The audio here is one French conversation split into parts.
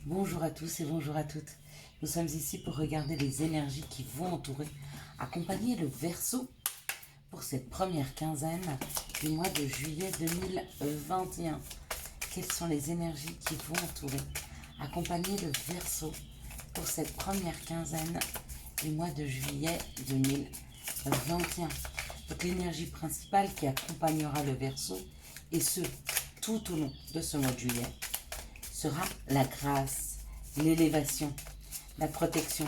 Bonjour à tous et bonjour à toutes. Nous sommes ici pour regarder les énergies qui vont entourer, accompagner le Verseau pour cette première quinzaine du mois de juillet 2021. Quelles sont les énergies qui vont entourer, accompagner le Verseau pour cette première quinzaine du mois de juillet 2021. Donc l'énergie principale qui accompagnera le Verseau, et ce, tout au long de ce mois de juillet, sera la grâce, l'élévation, la protection,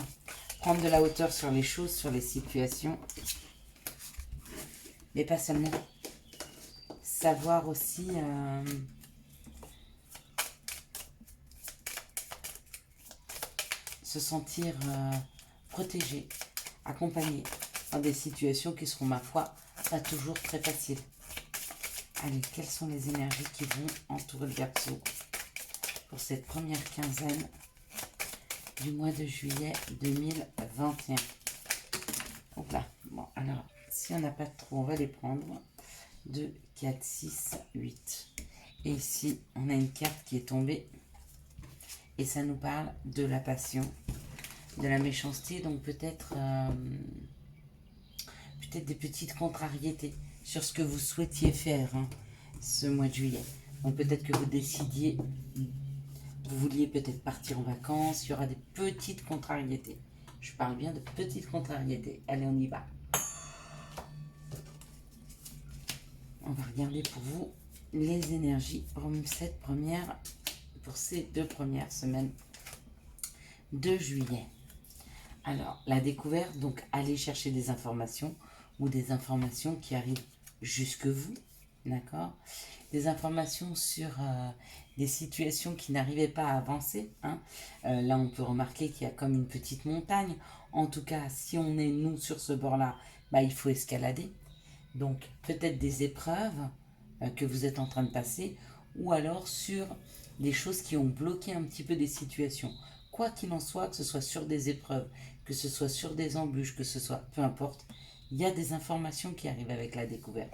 prendre de la hauteur sur les choses, sur les situations, mais pas seulement. Savoir aussi se sentir protégé, accompagné dans des situations qui seront, ma foi, pas toujours très faciles. Allez, quelles sont les énergies qui vont entourer le Verseau pour cette première quinzaine du mois de juillet 2021. Donc là, bon, alors, si on n'a pas trop, on va les prendre. 2, 4, 6, 8. Et ici, on a une carte qui est tombée. Et ça nous parle de la passion, de la méchanceté. Donc peut-être des petites contrariétés sur ce que vous souhaitiez faire ce mois de juillet. Donc peut-être que vous décidiez, vous vouliez peut-être partir en vacances. Il y aura des petites contrariétés. Je parle bien de petites contrariétés. Allez, on y va. On va regarder pour vous les énergies pour ces 2 premières semaines de juillet. Alors, la découverte, donc allez chercher des informations ou des informations qui arrivent jusque vous, d'accord? Des informations sur des situations qui n'arrivaient pas à avancer. Là, on peut remarquer qu'il y a comme une petite montagne. En tout cas, si on est nous sur ce bord-là, il faut escalader. Donc, peut-être des épreuves que vous êtes en train de passer, ou alors sur des choses qui ont bloqué un petit peu des situations. Quoi qu'il en soit, que ce soit sur des épreuves, que ce soit sur des embûches, que ce soit, peu importe, il y a des informations qui arrivent avec la découverte.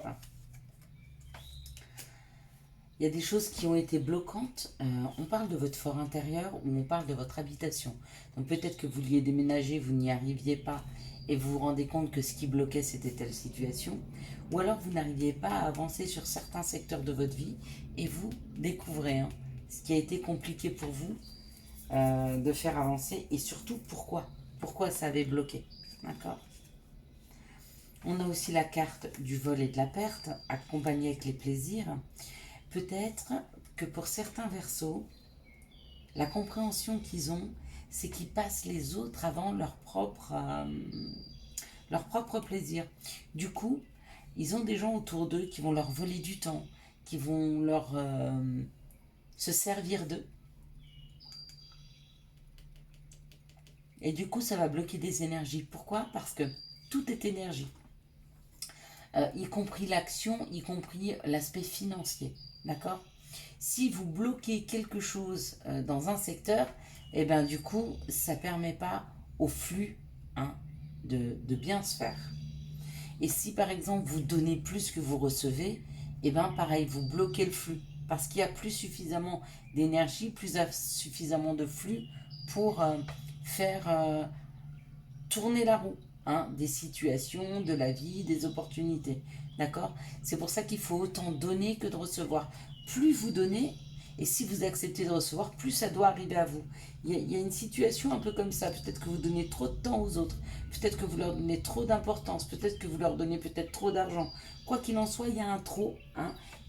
Il y a des choses qui ont été bloquantes. On parle de votre fort intérieur ou on parle de votre habitation. Donc peut-être que vous vouliez déménager, vous n'y arriviez pas et vous vous rendez compte que ce qui bloquait c'était telle situation. Ou alors vous n'arriviez pas à avancer sur certains secteurs de votre vie et vous découvrez ce qui a été compliqué pour vous de faire avancer et surtout pourquoi. Pourquoi ça avait bloqué. D'accord ? On a aussi la carte du vol et de la perte, accompagnée avec les plaisirs. Peut-être que pour certains Verseaux, la compréhension qu'ils ont, c'est qu'ils passent les autres avant leur propre plaisir. Du coup, ils ont des gens autour d'eux qui vont leur voler du temps, qui vont leur se servir d'eux. Et du coup, ça va bloquer des énergies. Pourquoi ? Parce que tout est énergie. Y compris l'action, y compris l'aspect financier. D'accord ? Si vous bloquez quelque chose dans un secteur, et ben du coup, ça ne permet pas au flux de bien se faire. Et si par exemple vous donnez plus que vous recevez, et ben pareil, vous bloquez le flux. Parce qu'il n'y a plus suffisamment d'énergie, plus suffisamment de flux pour faire tourner la roue. Des situations, de la vie, des opportunités. D'accord ? C'est pour ça qu'il faut autant donner que de recevoir. Plus vous donnez, et si vous acceptez de recevoir, plus ça doit arriver à vous. Il y a une situation un peu comme ça. Peut-être que vous donnez trop de temps aux autres. Peut-être que vous leur donnez trop d'importance. Peut-être que vous leur donnez peut-être trop d'argent. Quoi qu'il en soit, il y a un trop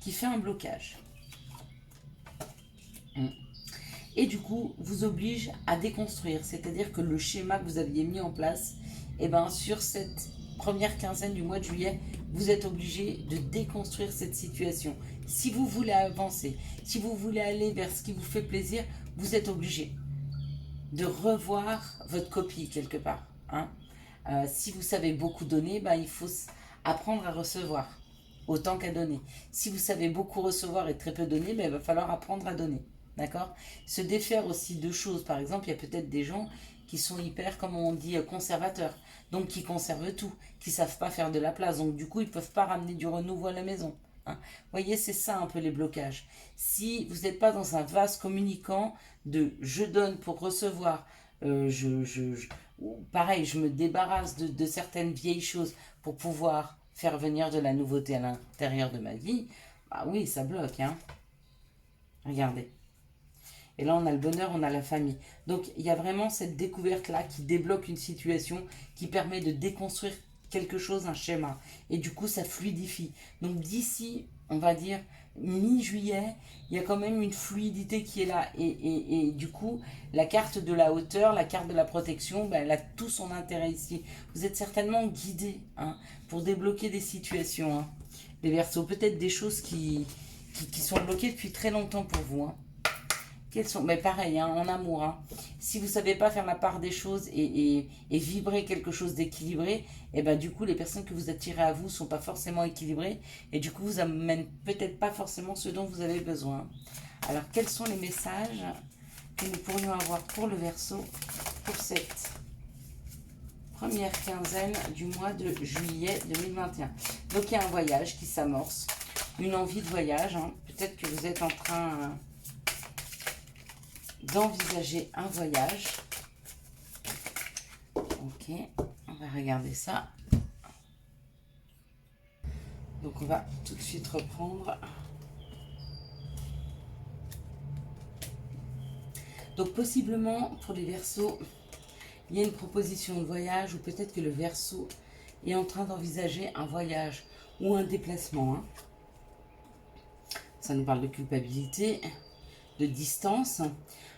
qui fait un blocage. Et du coup, vous oblige à déconstruire. C'est-à-dire que le schéma que vous aviez mis en place, sur cette première quinzaine du mois de juillet, vous êtes obligé de déconstruire cette situation. Si vous voulez avancer, si vous voulez aller vers ce qui vous fait plaisir, vous êtes obligé de revoir votre copie quelque part. Si vous savez beaucoup donner, il faut apprendre à recevoir autant qu'à donner. Si vous savez beaucoup recevoir et très peu donner, il va falloir apprendre à donner. D'accord ? Se défaire aussi de choses. Par exemple, il y a peut-être des gens qui sont hyper, comme on dit, conservateurs. Donc, qui conservent tout, qui ne savent pas faire de la place. Donc, du coup, ils ne peuvent pas ramener du renouveau à la maison. Vous voyez, c'est ça un peu les blocages. Si vous n'êtes pas dans un vase communicant, de je donne pour recevoir, pareil, je me débarrasse de certaines vieilles choses pour pouvoir faire venir de la nouveauté à l'intérieur de ma vie, bah oui, ça bloque, hein. Regardez. Et là, on a le bonheur, on a la famille. Donc, il y a vraiment cette découverte-là qui débloque une situation, qui permet de déconstruire quelque chose, un schéma. Et du coup, ça fluidifie. Donc, d'ici, on va dire, mi-juillet, il y a quand même une fluidité qui est là. Et du coup, la carte de la hauteur, la carte de la protection, ben, elle a tout son intérêt ici. Vous êtes certainement guidés, hein, pour débloquer des situations, hein. Les Verseaux, peut-être des choses qui sont bloquées depuis très longtemps pour vous, hein. Quels sont, mais pareil, hein, en amour, hein. Si vous ne savez pas faire la part des choses et vibrer quelque chose d'équilibré, et ben du coup, les personnes que vous attirez à vous ne sont pas forcément équilibrées et du coup, vous amènent peut-être pas forcément ce dont vous avez besoin. Alors, quels sont les messages que nous pourrions avoir pour le Verseau pour cette première quinzaine du mois de juillet 2021? Donc, il y a un voyage qui s'amorce, une envie de voyage, hein. Peut-être que vous êtes en train d'envisager un voyage. Ok, on va regarder ça. Donc on va tout de suite reprendre. Donc possiblement pour les Verseaux, il y a une proposition de voyage ou peut-être que le Verseau est en train d'envisager un voyage ou un déplacement, hein. Ça nous parle de culpabilité, de distance.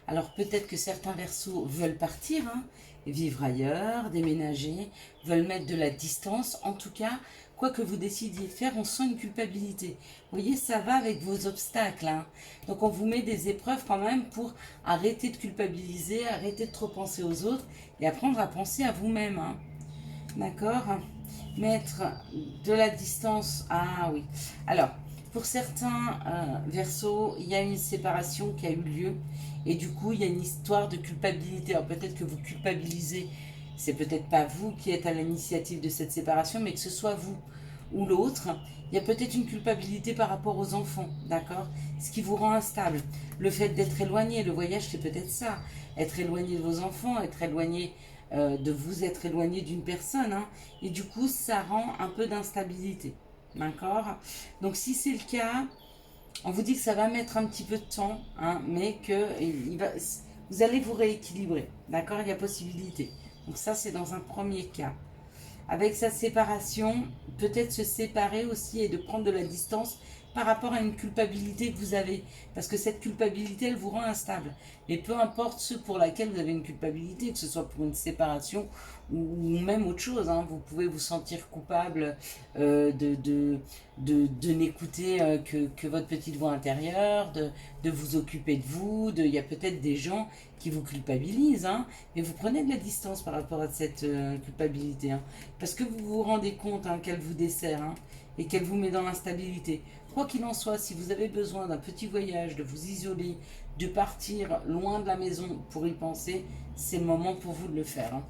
Alors peut-être que certains Verseaux veulent partir, hein, vivre ailleurs, déménager, veulent mettre de la distance. En tout cas, quoi que vous décidiez de faire, on sent une culpabilité. Vous voyez, ça va avec vos obstacles, hein. Donc on vous met des épreuves quand même pour arrêter de culpabiliser, arrêter de trop penser aux autres et apprendre à penser à vous-même, hein. D'accord? Mettre de la distance. Ah oui. Alors, pour certains Verseaux, il y a une séparation qui a eu lieu. Et du coup, il y a une histoire de culpabilité. Alors peut-être que vous culpabilisez. C'est peut-être pas vous qui êtes à l'initiative de cette séparation, mais que ce soit vous ou l'autre. Il y a peut-être une culpabilité par rapport aux enfants, d'accord? Ce qui vous rend instable. Le fait d'être éloigné, le voyage, c'est peut-être ça. Être éloigné de vos enfants, être éloigné de vous être éloigné d'une personne, hein, et du coup ça rend un peu d'instabilité, d'accord? Donc si c'est le cas, on vous dit que ça va mettre un petit peu de temps, hein, mais que vous allez vous rééquilibrer, d'accord? Il y a possibilité. Donc ça c'est dans un premier cas. Avec sa séparation, peut-être se séparer aussi et de prendre de la distance par rapport à une culpabilité que vous avez. Parce que cette culpabilité, elle vous rend instable. Mais peu importe ce pour laquelle vous avez une culpabilité, que ce soit pour une séparation ou même autre chose, hein, vous pouvez vous sentir coupable de n'écouter que votre petite voix intérieure, de vous occuper de vous. Il y a peut-être des gens qui vous culpabilisent, hein, mais vous prenez de la distance par rapport à cette culpabilité, hein, parce que vous vous rendez compte, hein, qu'elle vous dessert, hein, et qu'elle vous met dans l'instabilité. Quoi qu'il en soit, si vous avez besoin d'un petit voyage, de vous isoler, de partir loin de la maison pour y penser, c'est le moment pour vous de le faire, hein,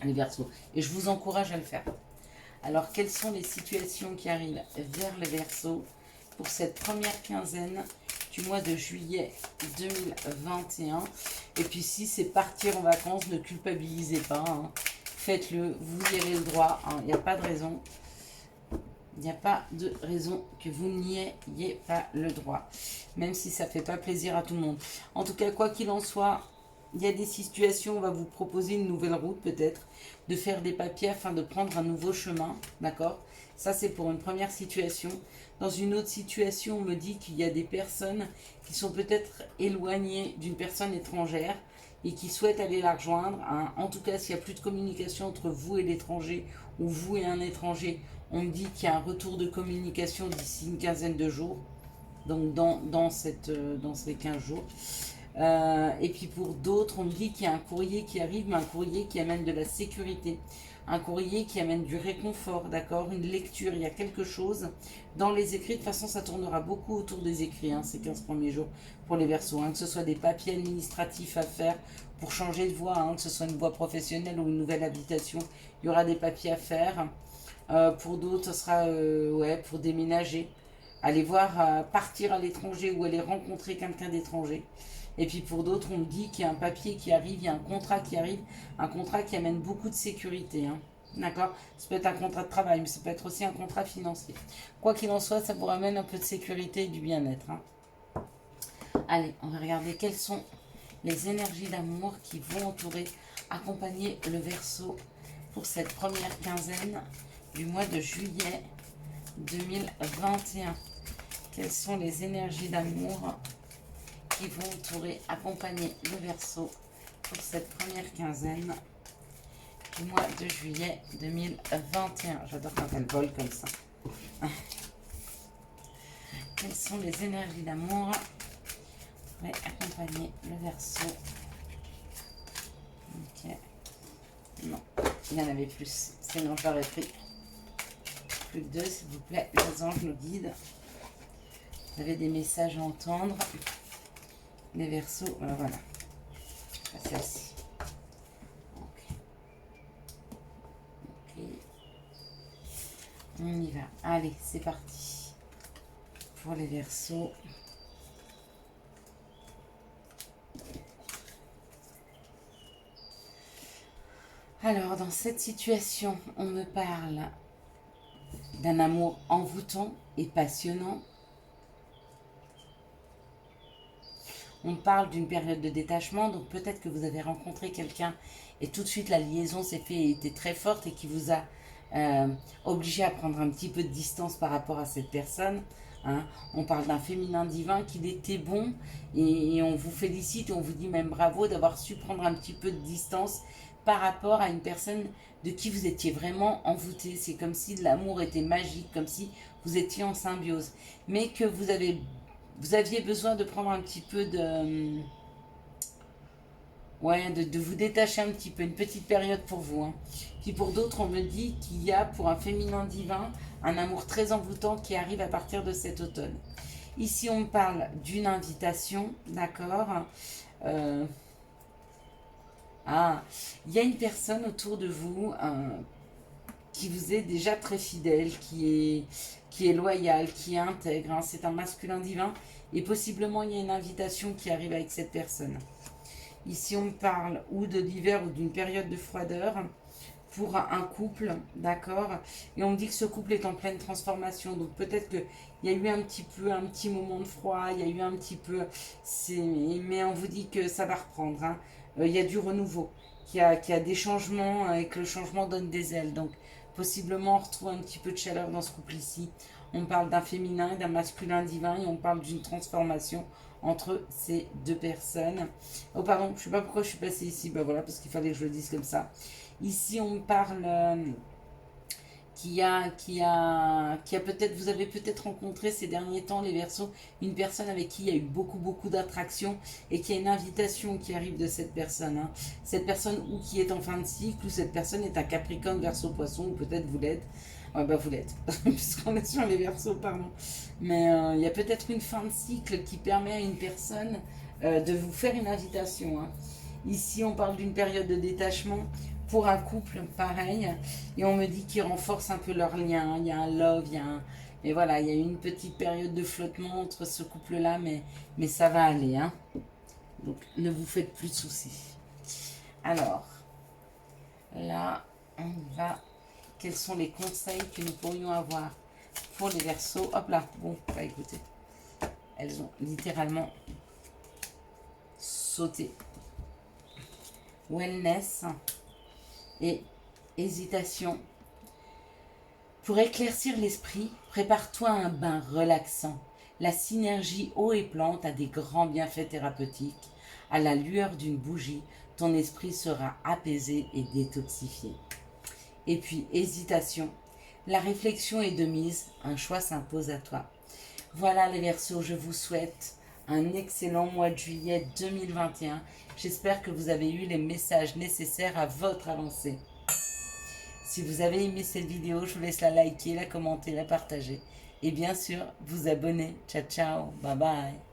les Verseaux. Et je vous encourage à le faire. Alors, quelles sont les situations qui arrivent vers les Verseaux pour cette première quinzaine du mois de juillet 2021? Et puis, si c'est partir en vacances, ne culpabilisez pas, hein. Faites-le, vous y avez le droit, hein. Il n'y a pas de raison. Il n'y a pas de raison que vous n'y ayez pas le droit, même si ça ne fait pas plaisir à tout le monde. En tout cas, quoi qu'il en soit, il y a des situations, on va vous proposer une nouvelle route peut-être, de faire des papiers afin de prendre un nouveau chemin, d'accord? Ça, c'est pour une première situation. Dans une autre situation, on me dit qu'il y a des personnes qui sont peut-être éloignées d'une personne étrangère et qui souhaitent aller la rejoindre, hein. En tout cas, s'il n'y a plus de communication entre vous et l'étranger ou vous et un étranger, on me dit qu'il y a un retour de communication d'ici une quinzaine de jours, donc dans ces 15 jours. Et puis pour d'autres, on me dit qu'il y a un courrier qui arrive, mais un courrier qui amène de la sécurité, un courrier qui amène du réconfort, d'accord, une lecture, il y a quelque chose dans les écrits. De toute façon, ça tournera beaucoup autour des écrits, hein, ces 15 premiers jours pour les Verseaux, hein, que ce soit des papiers administratifs à faire pour changer de voie, hein, que ce soit une voie professionnelle ou une nouvelle habitation, il y aura des papiers à faire. Pour d'autres, ce sera ouais, pour déménager, aller voir, partir à l'étranger ou aller rencontrer quelqu'un d'étranger. Et puis pour d'autres, on me dit qu'il y a un papier qui arrive, il y a un contrat qui arrive, un contrat qui amène beaucoup de sécurité. Hein. D'accord? Ça peut être un contrat de travail, mais ça peut être aussi un contrat financier. Quoi qu'il en soit, ça vous ramène un peu de sécurité et du bien-être. Hein. Allez, on va regarder quelles sont les énergies d'amour qui vont entourer, accompagner le Verseau pour cette première quinzaine du mois de juillet 2021. Quelles sont les énergies d'amour qui vont entourer, accompagner le Verseau pour cette première quinzaine du mois de juillet 2021. J'adore quand elle vole comme ça. Quelles sont les énergies d'amour pour accompagner le Verseau? Ok. Non, il y en avait plus. Sinon, j'aurais pris plus que 2, s'il vous plaît. Les anges nous guident. Vous avez des messages à entendre. Les Verseaux, voilà. Celle-ci. Ok. On y va. Allez, c'est parti. Pour les Verseaux. Alors, dans cette situation, on me parle d'un amour envoûtant et passionnant. On parle d'une période de détachement, donc peut-être que vous avez rencontré quelqu'un et tout de suite la liaison s'est faite et était très forte et qui vous a obligé à prendre un petit peu de distance par rapport à cette personne. Hein. On parle d'un féminin divin, qu'il était bon et on vous félicite et on vous dit même bravo d'avoir su prendre un petit peu de distance par rapport à une personne de qui vous étiez vraiment envoûté. C'est comme si l'amour était magique, comme si vous étiez en symbiose. Mais que vous aviez besoin de prendre un petit peu de... Ouais, de vous détacher un petit peu, une petite période pour vous. Hein. Puis pour d'autres, on me dit qu'il y a pour un féminin divin un amour très envoûtant qui arrive à partir de cet automne. Ici, on me parle d'une invitation, d'accord il y a une personne autour de vous qui vous est déjà très fidèle, qui est loyal, qui est intègre. Hein. C'est un masculin divin et possiblement il y a une invitation qui arrive avec cette personne. Ici, on me parle ou de l'hiver ou d'une période de froideur pour un couple, d'accord? Et on me dit que ce couple est en pleine transformation. Donc peut-être qu'il y a eu un petit moment de froid, il y a eu un petit peu... Mais on vous dit que ça va reprendre. Hein. Il y a du renouveau, qu'il y a des changements et que le changement donne des ailes. Donc possiblement on retrouve un petit peu de chaleur dans ce couple ici. On parle d'un féminin et d'un masculin divin et on parle d'une transformation entre ces deux personnes. Oh pardon, je ne sais pas pourquoi je suis passée ici, bah voilà, parce qu'il fallait que je le dise comme ça. Ici on me parle qui a peut-être, vous avez peut-être rencontré ces derniers temps les Verseaux, une personne avec qui il y a eu beaucoup d'attraction et qui a une invitation qui arrive de cette personne. Hein. Cette personne ou qui est en fin de cycle, ou cette personne est un Capricorne, Verseau, Poisson, ou peut-être vous l'êtes. Ouais, bah vous l'êtes, puisqu'on est sur les Verseaux, pardon. Mais il y a peut-être une fin de cycle qui permet à une personne de vous faire une invitation. Hein. Ici, on parle d'une période de détachement pour un couple pareil. Et on me dit qu'ils renforcent un peu leur lien. Il y a un love, il y a un... Et voilà, il y a une petite période de flottement entre ce couple-là, mais ça va aller. Hein. Donc, ne vous faites plus de soucis. Alors, là, on va... Quels sont les conseils que nous pourrions avoir pour les Verseaux? Hop là, bon, bah écoutez, elles ont littéralement sauté. Wellness et hésitation. Pour éclaircir l'esprit, prépare-toi à un bain relaxant. La synergie eau et plante a des grands bienfaits thérapeutiques. À la lueur d'une bougie, ton esprit sera apaisé et détoxifié. Et puis, hésitation. La réflexion est de mise, un choix s'impose à toi. Voilà les Verseaux, je vous souhaite un excellent mois de juillet 2021. J'espère que vous avez eu les messages nécessaires à votre avancée. Si vous avez aimé cette vidéo, je vous laisse la liker, la commenter, la partager. Et bien sûr, vous abonner. Ciao, ciao. Bye bye.